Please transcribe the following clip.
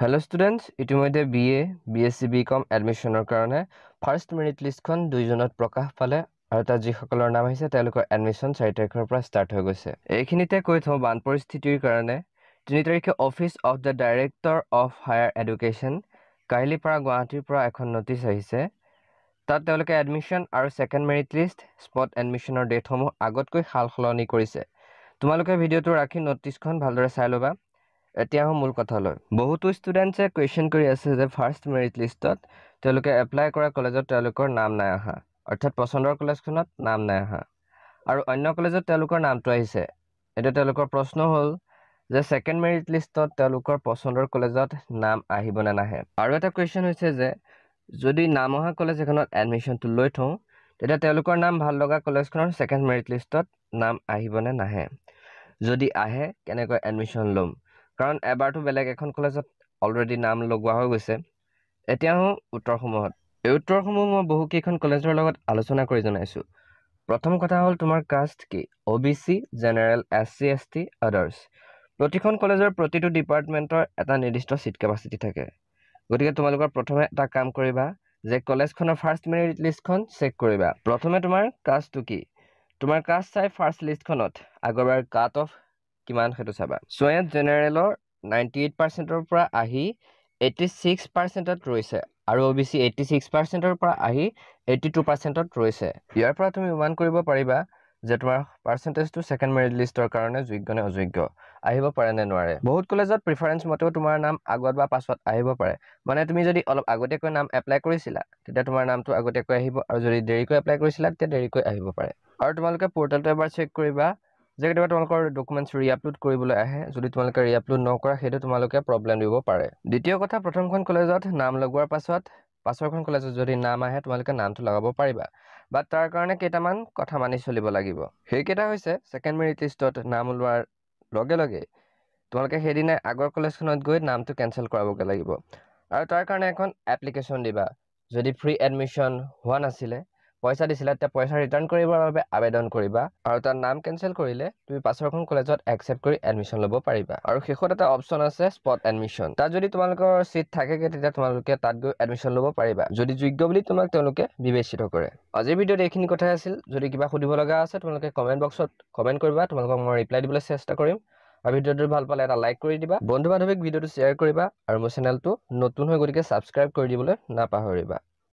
Hello students, ইতিমধ্যে BA, BSc BCom এডমিশনৰ কাৰণে first merit লিষ্টখন 2 জুনত প্ৰকাশ পালে আৰু তাত যিসকলৰ নাম আহিছে তেওঁলোকৰ এডমিশন 4 তাৰিখৰ পৰা ষ্টাৰ্ট হৈ গৈছে। এইখিনিতে কৈ থওঁ বান পৰিস্থিতিৰ কাৰণে 3 তাৰিখে office of the director of higher education Kahilipara গুৱাহাটীৰ পৰা এখন নটিচ আহিছে। তাত তেওঁলোকে এডমিশন আৰু সেকেন্ড মেৰিট লিষ্ট স্পট এডমিশনৰ ডেটসমূহ আগতকৈ সালসলনি কৰিছে। তোমালোকে ভিডিঅ'টো ৰাখি নটিচখন ভালদৰে চাই ল'বা। এতিয়া মূল কথালৈ বহুতো ষ্টুডেন্টছে কোৱেশ্চন কৰি আছে যে ফাৰ্ষ্ট মেৰিট লিষ্টত তেওঁলোকে এপ্লাই কৰা কলেজত তেওঁলোকৰ নাম নাই আহা, অৰ্থাৎ পছন্দৰ কলেজখনত নাম নাই আহা আৰু অন্য কলেজত তেওঁলোকৰ নামটো আহিছে। এতিয়া তেওঁলোকৰ প্ৰশ্ন হ'ল যে সেকেন্ড মেৰিট লিষ্টত তেওঁলোকৰ পছন্দৰ কলেজত নাম আহিব নে নাহে। আৰু এটা কোৱেশ্চন হৈছে যে যদি নাম অহা কলেজ এখনত এডমিশনটো লৈ থওঁ তেতিয়া তেওঁলোকৰ নাম ভাল লগা কলেজখনৰ সেকেন্ড মেৰিট লিষ্টত নাম আহিব নে নাহে। যদি আহে কেনেকৈ এডমিশন ল'ম, কাৰণ এবাৰটো বেলেগ এখন কলেজত অলৰেডি নাম লগোৱা হৈ গৈছে। এতিয়া উত্তৰসমূহত এই উত্তৰসমূহ মই বহুকেইখন কলেজৰ লগত আলোচনা কৰি জনাইছো। প্ৰথম কথা হ'ল তোমাৰ কাষ্ট কি, OBC, general, SC, ST, others. প্ৰতিখন কলেজৰ প্ৰতিটো ডিপাৰ্টমেণ্টৰ এটা নিৰ্দিষ্ট চিট কেপাচিটি থাকে। গতিকে তোমালোকৰ প্ৰথমে এটা কাম কৰিবা যে কলেজখনৰ ফাৰ্ষ্ট মেৰিট লিষ্টখন চেক কৰিবা। প্ৰথমে তোমাৰ কাষ্টটো কি, তোমাৰ কাষ্ট চাই ফাৰ্ষ্ট লিষ্টখনত আগৰবাৰ কাট অফ কিমান সেইটো চাবা। সো ইয়াত জেনেৰেলৰ 98%ৰ পৰা আহি 86%ত ৰৈছে আৰু OBC 86%ৰ পৰা আহি 82%ত ৰৈছে। ইয়াৰ পৰা তুমি অনুমান কৰিব পাৰিবা যে তোমাৰ পাৰ্চেন্টেজটো সেকেন্ড মেৰিট লিষ্টৰ কাৰণে যোগ্য নে অযোগ্য, আহিব পাৰে নে নোৱাৰে। বহুত কলেজত প্ৰিফাৰেন্স মতেও তোমাৰ নাম আগত বা পাছত আহিব পাৰে। মানে তুমি যদি অলপ আগতীয়াকৈ নাম এপ্লাই কৰিছিলা তেতিয়া তোমাৰ নামটো আগতীয়াকৈ আহিব আৰু যদি দেৰিকৈ এপ্লাই কৰিছিলা তেতিয়া দেৰিকৈ আহিব পাৰে। আৰু তোমালোকে পৰ্টেলটো এবাৰ চেক কৰিবা যে কেতিয়াবা তোমালোকৰ ডকুমেণ্টছ ৰিআপলোড কৰিবলৈ আহে, যদি তোমালোকে ৰিআপলোড নকৰা সেইটো তোমালোকে প্ৰব্লেম দিব পাৰে। দ্বিতীয় কথা, প্ৰথমখন কলেজত নাম লগোৱাৰ পাছত পাছৰখন কলেজত যদি নাম আহে তোমালোকে নামটো লগাব পাৰিবা, বাট তাৰ কাৰণে কেইটামান কথা মানি চলিব লাগিব। সেইকেইটা হৈছে সেকেন্ড মেৰিট লিষ্টত নাম ওলোৱাৰ লগে লগে তোমালোকে সেইদিনাই আগৰ কলেজখনত গৈ নামটো কেঞ্চেল কৰাবগৈ লাগিব আৰু তাৰ কাৰণে এখন এপ্লিকেশ্যন দিবা। যদি ফ্ৰী এডমিশ্যন হোৱা নাছিলে, পইচা দিছিলে, তেতিয়া পইচা ৰিটাৰ্ণ কৰিবৰ বাবে আবেদন কৰিবা আৰু তাৰ নাম কেঞ্চেল কৰিলে তুমি পাছৰখন কলেজত একচেপ্ট কৰি এডমিশ্যন ল'ব পাৰিবা। আৰু শেষত এটা অপশ্যন আছে স্পট এডমিশ্যন, তাত যদি তোমালোকৰ চিট থাকেগে তেতিয়া তোমালোকে তাত গৈ এডমিশ্যন ল'ব পাৰিবা যদি যোগ্য বুলি তোমাক তেওঁলোকে বিবেচিত কৰে। আজিৰ ভিডিঅ'ত এইখিনি কথাই আছিল। যদি কিবা সুধিব লগা আছে তোমালোকে কমেণ্ট বক্সত কমেণ্ট কৰিবা, তোমালোকক মই ৰিপ্লাই দিবলৈ চেষ্টা কৰিম। আৰু ভিডিঅ'টো ভাল পালে এটা লাইক কৰি দিবা, বন্ধু বান্ধৱীক ভিডিঅ'টো শ্বেয়াৰ কৰিবা আৰু মোৰ চেনেলটো নতুন হৈ গতিকে ছাবস্ক্ৰাইব কৰি দিবলৈ নাপাহৰিবা।